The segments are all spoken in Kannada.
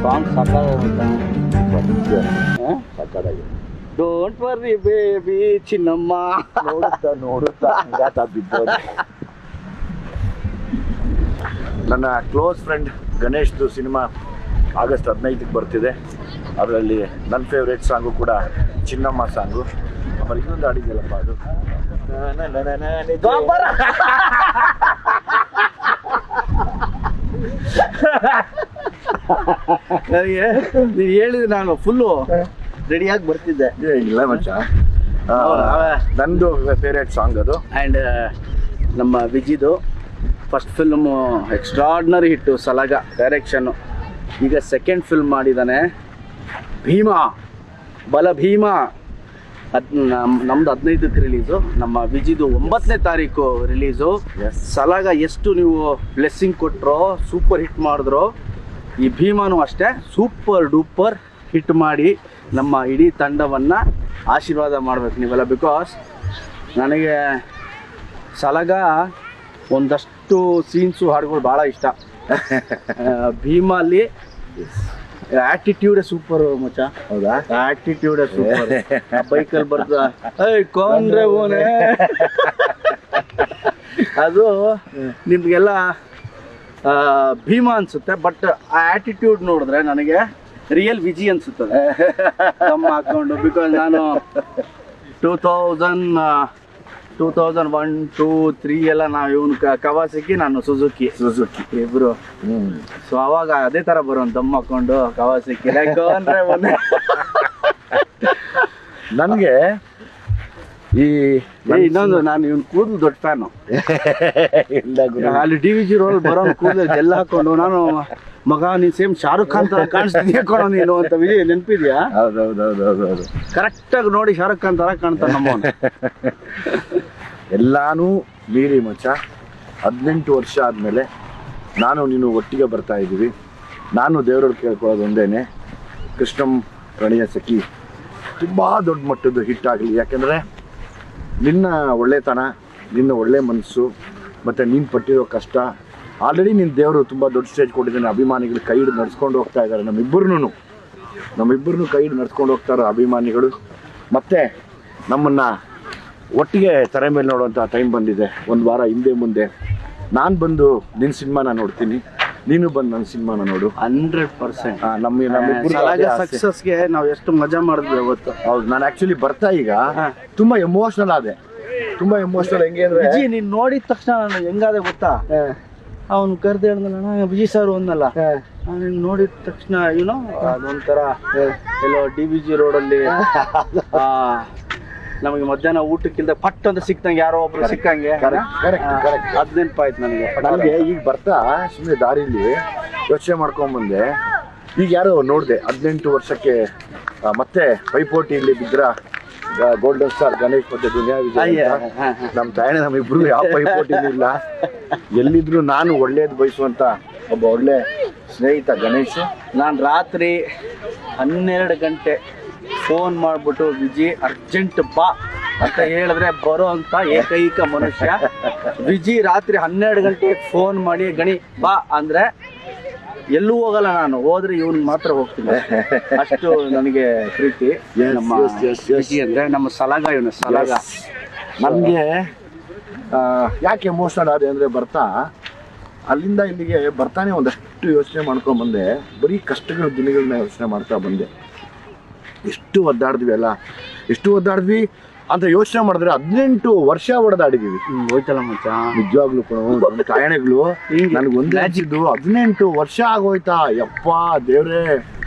ಸಾಂಗ್ ಸಾಕಾಗಿದೆ. ಡೋಂಟ್ ವರ್ರಿ ಬೇಬಿ ಚಿನ್ನಮ್ಮ ನೋಡುತ್ತಾ ಹಂಗಾತ ಬಿದ್ದೋದು. ನನ್ನ ಕ್ಲೋಸ್ ಫ್ರೆಂಡ್ ಗಣೇಶ್ದು ಸಿನಿಮಾ ಆಗಸ್ಟ್ 15ಕ್ಕೆ ಬರ್ತಿದೆ. ಅದರಲ್ಲಿ ನನ್ನ ಫೇವ್ರೇಟ್ ಸಾಂಗು ಕೂಡ ಚಿನ್ನಮ್ಮ ಸಾಂಗು. ಆಮೇಲೆ ಇನ್ನೊಂದು ಹಾಡಿದೆಯಲ್ಲಪ್ಪ ಅದು ನನಗೆ ನೀನು ಹೇಳಿದ್ರೆ ನಾನು ಫುಲ್ಲು ರೆಡಿಯಾಗಿ ಬರ್ತಿದ್ದೆ. ಇಲ್ಲ ಮಚ್ಚ, ನಂದು ಫೇವ್ರೇಟ್ ಸಾಂಗ್ ಅದು. ಆ್ಯಂಡ್ ನಮ್ಮ ವಿಜಿದು ಫಸ್ಟ್ ಫಿಲ್ಮು ಎಕ್ಸ್ಟ್ರಾರ್ಡಿನರಿ ಹಿಟ್ಟು ಸಲಾಗ ಡೈರೆಕ್ಷನ್ನು. ಈಗ ಸೆಕೆಂಡ್ ಫಿಲ್ಮ್ ಮಾಡಿದ್ದಾನೆ ಭೀಮಾ, ಬಲ ಭೀಮಾ. ನಮ್ದು 15ಕ್ಕೆ ರಿಲೀಸು, ನಮ್ಮ ವಿಜಿದು 9ನೇ ತಾರೀಕು ರಿಲೀಸು. ಸಲಾಗ ಎಷ್ಟು ನೀವು ಬ್ಲೆಸ್ಸಿಂಗ್ ಕೊಟ್ಟರೋ, ಸೂಪರ್ ಹಿಟ್ ಮಾಡಿದ್ರು, ಈ ಭೀಮಾನು ಅಷ್ಟೇ ಸೂಪರ್ ಡೂಪರ್ ಹಿಟ್ ಮಾಡಿ ನಮ್ಮ ಇಡೀ ತಂಡವನ್ನು ಆಶೀರ್ವಾದ ಮಾಡಬೇಕು ನೀವೆಲ್ಲ. ಬಿಕಾಸ್ ನನಗೆ ಸಲಾಗ ಒಂದಷ್ಟು ಸೀನ್ಸು ಹಾಡುಗಳು ಭಾಳ ಇಷ್ಟ. ಭೀಮಲ್ಲಿ ಆಟಿಟ್ಯೂಡೇ ಸೂಪರ್ ಮಚ್ಚ. ಹೌದಾ? ಆಟಿಟ್ಯೂಡೇ ಸೂಪರ್. ಬೈಕಲ್ಲಿ ಬರ್ತಾ ಕೊಂಡ್ರೆ ಓನೆ ಅದು ನಿಮಗೆಲ್ಲ ಭೀಮಾ ಅನ್ಸುತ್ತೆ. ಬಟ್ ಆ ಆಟಿಟ್ಯೂಡ್ ನೋಡಿದ್ರೆ ನನಗೆ ರಿಯಲ್ ವಿಜಿ ಅನ್ಸುತ್ತದೆ ನಮ್ಮ ಹಾಕೊಂಡು. ಬಿಕಾಸ್ ನಾನು 2001, 2, 3 ಎಲ್ಲ ನಾವು ಇವನು ಕವಾಸಕಿ, ನಾನು ಸುಜುಕಿ ಇಬ್ರು. ಸೊ ಅವಾಗ ಅದೇ ತರ ಬರೋನ್ ದಮ್ ಹಾಕೊಂಡು ಕವಾಸಕಿ ಅಂದ್ರೆ ನನಗೆ ಈ ಇನ್ನೊಂದು, ನಾನು ಇವನ್ ಕೂದಲು ದೊಡ್ಡ ಫ್ಯಾನು. ಅಲ್ಲಿ DVG ರೋಲ್ ಬರೋ ಕೂದಲು ಜೆಲ್ ಹಾಕೊಂಡು ನಾನು ಮಗ ನೀನ್ ಸೇಮ್ ಶಾರುಖ್ ಖಾನ್ ತರ ಕಾಣಿಸ್ತೀನಿ ಕೊಡೋ ನೀನು ಅಂತ ವಿಜಯ್ ನೆನಪಿದ್ಯಾ? ಹೌದೌದೌದೌದು. ಕರೆಕ್ಟಾಗಿ ನೋಡಿ ಶಾರುಖ್ ಖಾನ್ ತರ ಕಾಣ್ತಾನೆ ನಮ್ಮ. ಎಲ್ಲಾನು ಮೀರಿ ಮಚ್ಚ 18 ವರ್ಷ ಆದಮೇಲೆ ನಾನು ನೀನು ಒಟ್ಟಿಗೆ ಬರ್ತಾ ಇದ್ದೀವಿ. ನಾನು ದೇವರವ್ರು ಕೇಳ್ಕೊಳ್ಳೋದು ಒಂದೇನೆ, ಕೃಷ್ಣಂ ಪ್ರಣಯ ಸಖಿ ತುಂಬ ದೊಡ್ಡ ಮಟ್ಟದ್ದು ಹಿಟ್ ಆಗಲಿ. ಯಾಕೆಂದರೆ ನಿನ್ನ ಒಳ್ಳೆತನ, ನಿನ್ನ ಒಳ್ಳೆ ಮನಸ್ಸು ಮತ್ತು ನೀನು ಪಟ್ಟಿರೋ ಕಷ್ಟ, ಆಲ್ರೆಡಿ ನಿನ್ನ ದೇವರು ತುಂಬ ದೊಡ್ಡ ಸ್ಟೇಜ್ ಕೊಟ್ಟಿದ್ದಾನೆ. ಅಭಿಮಾನಿಗಳು ಕೈ ಹಿಡಿದು ನಡ್ಸ್ಕೊಂಡು ಹೋಗ್ತಾ ಇದ್ದಾರೆ. ನಮ್ಮಿಬ್ಬರನ್ನು ಕೈ ಹಿಡಿದು ನಡ್ಸ್ಕೊಂಡು ಹೋಗ್ತಾರೆ ಅಭಿಮಾನಿಗಳು. ಮತ್ತು ನಮ್ಮನ್ನು ಒಟ್ಟಿಗೆ ತೆರೆ ಮೇಲೆ ನೋಡುವಂಥ ಟೈಮ್ ಬಂದಿದೆ. ಒಂದು ವಾರ ಹಿಂದೆ ಮುಂದೆ ನಾನು ಬಂದು ನಿನ್ನ ಸಿನಿಮಾನ ನೋಡ್ತೀನಿ, ನೀನು ಬಂದು ನನ್ನ ಸಿನಿಮಾನ ನೋಡು. 100% ನಮ್ಮಿಬ್ಬರು ಸಕ್ಸಸ್ಗೆ ನಾವು ಎಷ್ಟು ಮಜಾ ಮಾಡಿದ್ವಿ ಅವತ್ತು. ಹೌದು, ನಾನು ಆ್ಯಕ್ಚುಲಿ ಬರ್ತಾ ಈಗ ತುಂಬ ಎಮೋಷ್ನಲ್ ಆದೆ. ತುಂಬ ಎಮೋಷ್ನಲ್. ಹೆಂಗೆ ಅಂದರೆ ವಿಜಿ ನೀನು ನೋಡಿದ ತಕ್ಷಣ ನಾನು ಹೆಂಗಾದೆ ಗೊತ್ತಾ, ಅವ್ನು ಕರೆದು ಹೇಳ್ದಲ್ಲ ವಿಜಯ್ ಸರ್ ಒಂದಲ್ಲ, ನೀನು ನೋಡಿದ ತಕ್ಷಣ ಏನೋ ಅದೊಂಥರ ಎಲ್ಲೋ DVG ರೋಡಲ್ಲಿ ನಮಗೆ ಮಧ್ಯಾಹ್ನ ಊಟಕ್ಕಿಲ್ದ ಪಟ್ ಅಂತ ಸಿಕ್ತಂಗೆ ಯಾರೋ ಒಬ್ರು ಸಿಕ್ಕಂಗೆ. ಅದ್ ನೆನಪಾಯ್ತು ನನಗೆ. ಈಗ ಬರ್ತಾ ಸುಮ್ಮನೆ ದಾರಿಲಿ ಯೋಚನೆ ಮಾಡ್ಕೊಂಬಂದೆ. ಈಗ ಯಾರೋ ನೋಡಿದೆ 18 ವರ್ಷಕ್ಕೆ ಮತ್ತೆ ಪೈಪೋಟಿಯಲ್ಲಿ ಬಿದ್ರ ಗೋಲ್ಡನ್ ಸ್ಟಾರ್ ಗಣೇಶ್ ಮತ್ತೆ ದುನಿಯಾ ವಿಜಯ್. ನಮ್ಮ ತಾಯಣ್ಣ ನಮ್ಮಿಬ್ರು ಯಾವ ಪೈಪೋಟಿನೂ ಇಲ್ಲ. ಎಲ್ಲಿದ್ರು ನಾನು ಒಳ್ಳೇದು ಬಯಸುವಂತ ಒಬ್ಬ ಒಳ್ಳೆ ಸ್ನೇಹಿತ ಗಣೇಶ್. ನಾನು ರಾತ್ರಿ 12 ಗಂಟೆ ಫೋನ್ ಮಾಡ್ಬಿಟ್ಟು ವಿಜಿ ಅರ್ಜೆಂಟ್ ಬಾ ಅಂತ ಹೇಳಿದ್ರೆ ಬರೋ ಅಂತ ಏಕೈಕ ಮನುಷ್ಯ ವಿಜಿ. ರಾತ್ರಿ 12 ಗಂಟೆಗೆ ಫೋನ್ ಮಾಡಿ ಗಣಿ ಬಾ ಅಂದ್ರೆ ಎಲ್ಲೂ ಹೋಗಲ್ಲ ನಾನು, ಹೋದ್ರೆ ಇವನ್ ಮಾತ್ರ ಹೋಗ್ತೀನಿ. ಅಷ್ಟು ನನಗೆ ಪ್ರೀತಿ ನಮ್ಮ ವಿಜಿ ಅಂದ್ರೆ. ನಮ್ಮ ಸಲಾಗ ಇವನು ಸಲಾಗ. ನನಗೆ ಯಾಕೆ ಎಮೋಷನಲ್ ಆದೆ ಅಂದರೆ ಬರ್ತಾ ಅಲ್ಲಿಂದ ಇಲ್ಲಿಗೆ ಬರ್ತಾನೆ ಒಂದಷ್ಟು ಯೋಚನೆ ಮಾಡ್ಕೊಂಡ್ಬಂದೆ. ಬರೀ ಕಷ್ಟಗಳ ದಿನಗಳನ್ನ ಯೋಚನೆ ಮಾಡ್ತಾ ಬಂದೆ. ಎಷ್ಟು ಒದ್ದಾಡಿದ್ವಿ ಅಂತ ಯೋಚನೆ ಮಾಡಿದ್ರೆ 18 ವರ್ಷ ಹೊಡೆದಾಡಿದೀವಿ. ಹೋಯ್ತಲ್ಲ ಮಚ್ಚ, ನಿಜವಾಗ್ಲೂ ನಮ್ಮ ತಾಯಣೆಗಳು ನನಗೊಂದೇ ಹಚ್ಚಿದ್ದು 18 ವರ್ಷ ಆಗೋಯ್ತಾ. ಯಪ್ಪ ದೇವ್ರೇ,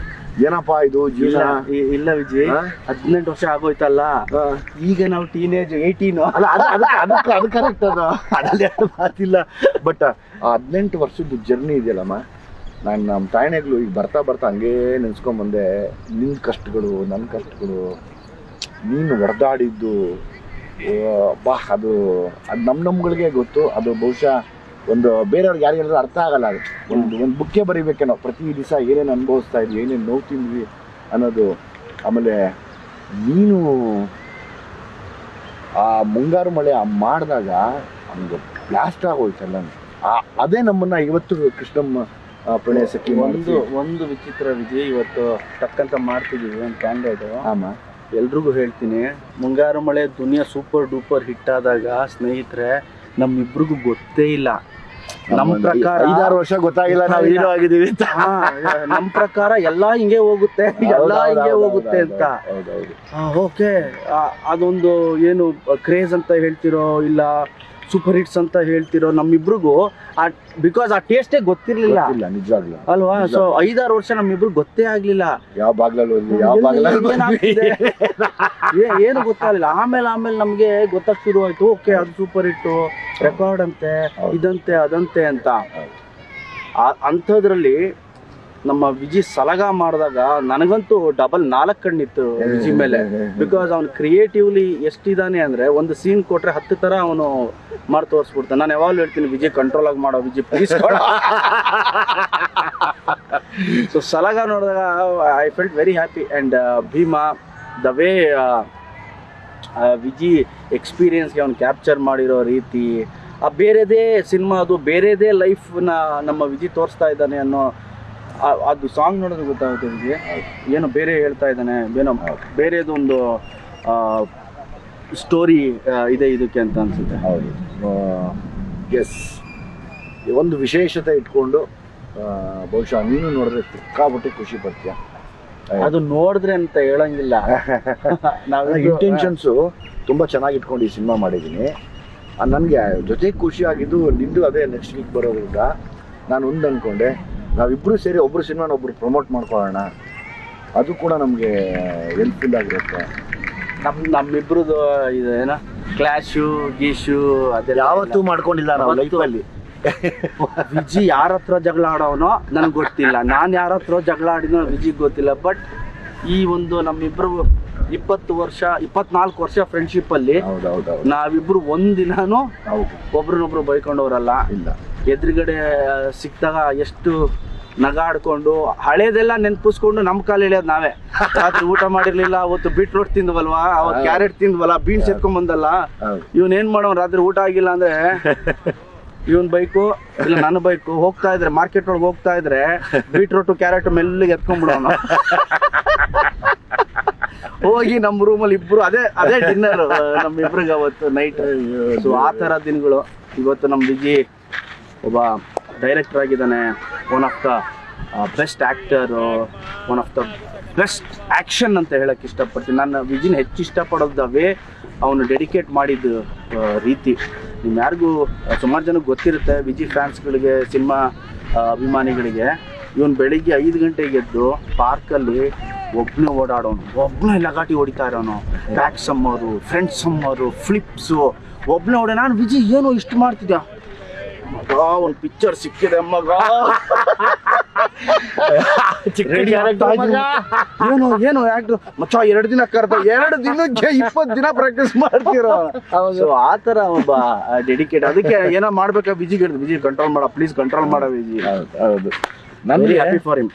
ಏನಪ್ಪಾ ಇದು ಜೀವನ. ಇಲ್ಲ ವಿಜಯ್, 18 ವರ್ಷ ಆಗೋಯ್ತಲ್ಲ, ಈಗ ನಾವು ಟೀನೇಜ್ 18 ಅಲ್ಲ. ಅದು ಕರೆಕ್ಟ್, ಅದು ಅದ್ರಲ್ಲಿ ಮಾತಿಲ್ಲ. ಬಟ್ 18 ವರ್ಷದ ಜರ್ನಿ ಇದೆಯಲ್ಲಮ್ಮ, ನಾನು ನಮ್ಮ ತಾಯಣೆಗಳು ಈಗ ಬರ್ತಾ ಹಂಗೇ ನೆನ್ಸ್ಕೊಂಬಂದೆ. ನಿನ್ನ ಕಷ್ಟಗಳು, ನನ್ನ ಕಷ್ಟಗಳು, ನೀನು ಹೊಡೆದಾಡಿದ್ದು ಬಾ ಅದು ನಮ್ಗಳಿಗೆ ಗೊತ್ತು. ಅದು ಬಹುಶಃ ಒಂದು ಬೇರೆಯವ್ರಿಗೆ ಯಾರಿಗಾದ್ರೂ ಅರ್ಥ ಆಗಲ್ಲ. ಅದು ಒಂದು ಬುಕ್ಕೇ ಬರೀಬೇಕೇನೋ, ಪ್ರತಿ ದಿವಸ ಏನೇನು ಅನುಭವಿಸ್ತಾ ಇದ್ವಿ, ಏನೇನು ನೋವು ತಿಂದ್ವಿ ಅನ್ನೋದು. ಆಮೇಲೆ ನೀನು ಆ ಮುಂಗಾರು ಮಳೆ ಮಾಡಿದಾಗ ಹಂಗೆ ಬ್ಲಾಸ್ಟ್ ಆಗೋಯ್ತಲ್ಲ, ಅದೇ ನಮ್ಮನ್ನ ಇವತ್ತು ಕೃಷ್ಣಮ್ಮ ಪ್ರಣಯ ಸಖಿ ಒಂದು ವಿಚಿತ್ರ ವಿಜಯ್, ಇವತ್ತು ಟಕ್ಕಂತ ಮಾಡ್ತಿದ್ದೀವಿ ಒಂದು ಕ್ಯಾಂಡಿಡೇಟ್. ಆಮ ಎಲ್ರಿಗೂ ಹೇಳ್ತೀನಿ, ಮುಂಗಾರು ಮಳೆ ದುನಿಯಾ ಸೂಪರ್ ಡೂಪರ್ ಹಿಟ್ ಆದಾಗ ಸ್ನೇಹಿತರೆ ನಮ್ಮಿಬ್ರಿಗೂ ಗೊತ್ತೇ ಇಲ್ಲ. ನಮ್ಮ ಪ್ರಕಾರ 5-6 ವರ್ಷ ಗೊತ್ತಾಗಿಲ್ಲ ನಾವು ಹೀರೋ ಆಗಿದ್ದೀವಿ ಅಂತ. ನಮ್ಮ ಪ್ರಕಾರ ಎಲ್ಲ ಹಿಂಗೆ ಹೋಗುತ್ತೆ, ಎಲ್ಲ ಹಿಂಗೆ ಹೋಗುತ್ತೆ ಅಂತ. ಓಕೆ, ಅದೊಂದು ಏನು ಕ್ರೇಜ್ ಅಂತ ಹೇಳ್ತಿರೋ ಇಲ್ಲ ಸೂಪರ್ ಹಿಟ್ಸ್ ಅಂತ ಹೇಳ್ತಿರೋ ನಮ್ಮಿಬ್ರಿಗೂ ಬಿಕಾಸ್ ಆ ಟೇಸ್ಟೇ ಗೊತ್ತಿರ್ಲಿಲ್ಲ ನಿಜವಾಗ್ಲೂ ಅಲ್ವಾ. ಸೊ 5-6 ವರ್ಷ ನಮ್ಮಿಬ್ರಿಗೆ ಗೊತ್ತೇ ಆಗ್ಲಿಲ್ಲ ಯಾವ ಬಾಗ್ಲಲ್ಲಿ ಏನು ಗೊತ್ತಾಗಲಿಲ್ಲ. ಆಮೇಲೆ ನಮ್ಗೆ ಗೊತ್ತಾಗ ಶುರು ಆಯ್ತು, ಓಕೆ ಅದು ಸೂಪರ್ ಹಿಟ್ಟು, ರೆಕಾರ್ಡ್ ಅಂತೆ, ಇದಂತೆ ಅದಂತೆ ಅಂತ. ಅಂಥದ್ರಲ್ಲಿ ನಮ್ಮ ವಿಜಿ ಸಲಗ ಮಾಡಿದಾಗ ನನಗಂತೂ ಡಬಲ್ 4 ಕಣ್ಣಿತ್ತು ವಿಜಿ ಮೇಲೆ. ಬಿಕಾಸ್ ಅವ್ನು ಕ್ರಿಯೇಟಿವ್ಲಿ ಎಷ್ಟಿದ್ದಾನೆ ಅಂದ್ರೆ, ಒಂದು ಸೀನ್ ಕೊಟ್ರೆ 10 ಥರ ಅವನು ಮಾಡಿ ತೋರಿಸ್ಬಿಡ್ತಾನೆ. ನಾನು ಯಾವಾಗಲೂ ಹೇಳ್ತೀನಿ, ವಿಜಿ ಕಂಟ್ರೋಲ್ ಆಗಿ ಮಾಡೋ, ವಿಜಿ ಪ್ಲೀಸ್. ಸೊ ಸಲಗ ನೋಡಿದಾಗ I felt very happy. And Bhima, the way Viji ಎಕ್ಸ್ಪೀರಿಯನ್ಸ್ಗೆ ಅವ್ನು ಕ್ಯಾಪ್ಚರ್ ಮಾಡಿರೋ ರೀತಿ, ಆ ಬೇರೆದೇ ಸಿನಿಮಾ, ಅದು ಬೇರೆದೇ ಲೈಫ್ನ ನಮ್ಮ ವಿಜಿ ತೋರಿಸ್ತಾ ಇದ್ದಾನೆ ಅನ್ನೋ ಅದು ಸಾಂಗ್ ನೋಡೋದು ಗೊತ್ತಾಗುತ್ತೆ ವಿಜಿ. ಏನೋ ಬೇರೆ ಹೇಳ್ತಾ ಇದ್ದಾನೆ, ಏನೋ ಬೇರೆದೊಂದು ಸ್ಟೋರಿ ಇದೆ ಇದಕ್ಕೆ ಅಂತ ಅನ್ಸುತ್ತೆ. ಹೌದು, ಎಸ್. ಒಂದು ವಿಶೇಷತೆ ಇಟ್ಕೊಂಡು ಬಹುಶಃ ನೀನು ನೋಡಿದ್ರೆ ಸಿಕ್ಕಾಬಿಟ್ಟೆ ಖುಷಿ ಪಡ್ತೀಯ. ಅದು ನೋಡಿದ್ರೆ ಅಂತ ಹೇಳಂಗಿಲ್ಲ. ನಾವು ಇಂಟೆನ್ಷನ್ಸು ತುಂಬ ಚೆನ್ನಾಗಿ ಇಟ್ಕೊಂಡು ಈ ಸಿನಿಮಾ ಮಾಡಿದ್ದೀನಿ. ನನಗೆ ಜೊತೆ ಖುಷಿ ಆಗಿದ್ದು ನಿಂದು ಅದೇ ನೆಕ್ಸ್ಟ್ ವೀಕ್ ಬರೋದ್ರಿಂದ ನಾನು ಒಂದು ಅಂದ್ಕೊಂಡೆ, ನಾವಿಬ್ಬರು ಸೇರಿ ಒಬ್ಬರು ಸಿನಿಮಾನ ಒಬ್ಬರು ಪ್ರಮೋಟ್ ಮಾಡ್ಕೊಳ್ಳೋಣ, ಅದು ಕೂಡ ನಮಗೆ ಹೆಲ್ಪ್ಫುಲ್ ಆಗಿರುತ್ತೆ. ನಮ್ಮಿಬ್ರದ್ದು ಇದು ಏನೋ ಕ್ಲಾಶು ಗೀಶು ಅದೆಲ್ಲ ಯಾವತ್ತೂ ಮಾಡ್ಕೊಂಡಿಲ್ಲ ನಾವು ಲೈಫಲ್ಲಿ. ವಿಜಿ ಯಾರ ಹತ್ರ ಜಗಳ ಆಡೋನೋ ನನಗೆ ಗೊತ್ತಿಲ್ಲ, ನಾನು ಯಾರ ಹತ್ರ ಜಗಳ ಆಡಿನೋ ವಿಜಿಗೆ ಗೊತ್ತಿಲ್ಲ. ಬಟ್ ಈ ಒಂದು ನಮ್ಮಿಬ್ರು 24 ವರ್ಷ ಫ್ರೆಂಡ್ಶಿಪ್ ಅಲ್ಲಿ ನಾವಿಬ್ರು ಒಂದಿನಾನು ಒಬ್ರನ್ನೊಬ್ರು ಬೈಕೊಂಡವ್ರಲ್ಲ. ಇಲ್ಲ, ಎದುರುಗಡೆ ಸಿಕ್ತಾಗ ಎಷ್ಟು ನಗಾಡ್ಕೊಂಡು ಹಳೇದೆಲ್ಲ ನೆನ್ಪಿಸ್ಕೊಂಡು ನಮ್ಮ ಕಾಲು ಎಳೆಯೋದು ನಾವೇ. ರಾತ್ರಿ ಊಟ ಮಾಡಿರ್ಲಿಲ್ಲ, ಅವತ್ತು ಬೀಟ್ರೋಟ್ ತಿಂದ್ವಲ್ವಾ, ಅವತ್ತು ಕ್ಯಾರೆಟ್ ತಿಂದ್ವಲ್ಲ, ಬೀನ್ಸ್ ಎತ್ಕೊಂಡ್ ಬಂದಲ್ಲ, ಇವನ್ ಏನ್ ಮಾಡೋ ರಾತ್ರಿ ಊಟ ಆಗಿಲ್ಲ ಅಂದ್ರೆ ಇವನ್ ಬೈಕು ಇಲ್ಲ ನನ್ನ ಬೈಕು ಹೋಗ್ತಾ ಇದ್ರೆ, ಮಾರ್ಕೆಟ್ ಒಳಗೆ ಹೋಗ್ತಾ ಇದ್ರೆ ಬೀಟ್ರೋಟು ಕ್ಯಾರೆಟ್ ಮೆಲ್ಲಿಗೆ ಎತ್ಕೊಂಡ್ಬಿಡೋಣ. ಹೋಗಿ ನಮ್ಮ ರೂಮಲ್ಲಿ ಇಬ್ರು ಅದೇ ಡಿನ್ನರ್ ನಮ್ಮಿಬ್ರಿಗೆ ಅವತ್ತು ನೈಟ್. ಸೊ ಆ ಥರ ದಿನಗಳು. ಇವತ್ತು ನಮ್ಮ ವಿಜಿ ಒಬ್ಬ ಡೈರೆಕ್ಟರ್ ಆಗಿದ್ದಾನೆ, one of the best actor, one of the best action ಅಂತ ಹೇಳಕ್ಕೆ ಇಷ್ಟಪಡ್ತೀನಿ. ನಾನು ವಿಜಿನ ಹೆಚ್ಚು ಇಷ್ಟಪಡೋದವೇ ಅವನು ಡೆಡಿಕೇಟ್ ಮಾಡಿದ ರೀತಿ. ನಿಮ್ಗೆ ಯಾರಿಗೂ ಸುಮಾರು ಜನಕ್ಕೆ ಗೊತ್ತಿರುತ್ತೆ, ವಿಜಿ ಫ್ಯಾನ್ಸ್ಗಳಿಗೆ, ಸಿನಿಮಾ ಅಭಿಮಾನಿಗಳಿಗೆ. ಇವನು ಬೆಳಿಗ್ಗೆ 5 ಗಂಟೆಗೆ ಎದ್ದು ಪಾರ್ಕಲ್ಲಿ ಒಬ್ಬನೇ ಓಡಾಡೋನು, ಒಬ್ಬನೇ ಲಗಾಟಿ ಹೊಡಿತಾ ಇರೋನು, ಬ್ಯಾಕ್ ಸಮ್ಮರು, ಫ್ರಂಟ್ ಸಮ್ಮರು, ಫ್ಲಿಪ್ಸು, ಒಬ್ಬನೇ ಓಡ. ನಾನು ವಿಜಿ ಏನು ಇಷ್ಟು ಮಾಡ್ತಿದ್ದೆ ಮಗ, ಒಂದು ಪಿಕ್ಚರ್ ಸಿಕ್ಕಿದೆ ಮಗ, ಏನು ಆಕ್ಟರ್ ಮಚ್ಚ, 2 ದಿನ ಕರೆದ, 2 ದಿನಕ್ಕೆ 20 ದಿನ ಪ್ರಾಕ್ಟೀಸ್ ಮಾಡ್ತಿರೋ. ಸೊ ಆ ಥರ ಒಬ್ಬ ಡೆಡಿಕೇಟ್. ಅದಕ್ಕೆ ಏನೋ ಮಾಡ್ಬೇಕಾ ವಿಜಿಗೆ, ವಿಜಿ ಕಂಟ್ರೋಲ್ ಮಾಡ, ಪ್ಲೀಸ್ ಕಂಟ್ರೋಲ್ ಮಾಡ ವಿಜಿ. ಹೌದು, ನಾನು ಹ್ಯಾಪಿ ಫಾರ್ ಹಿಮ್.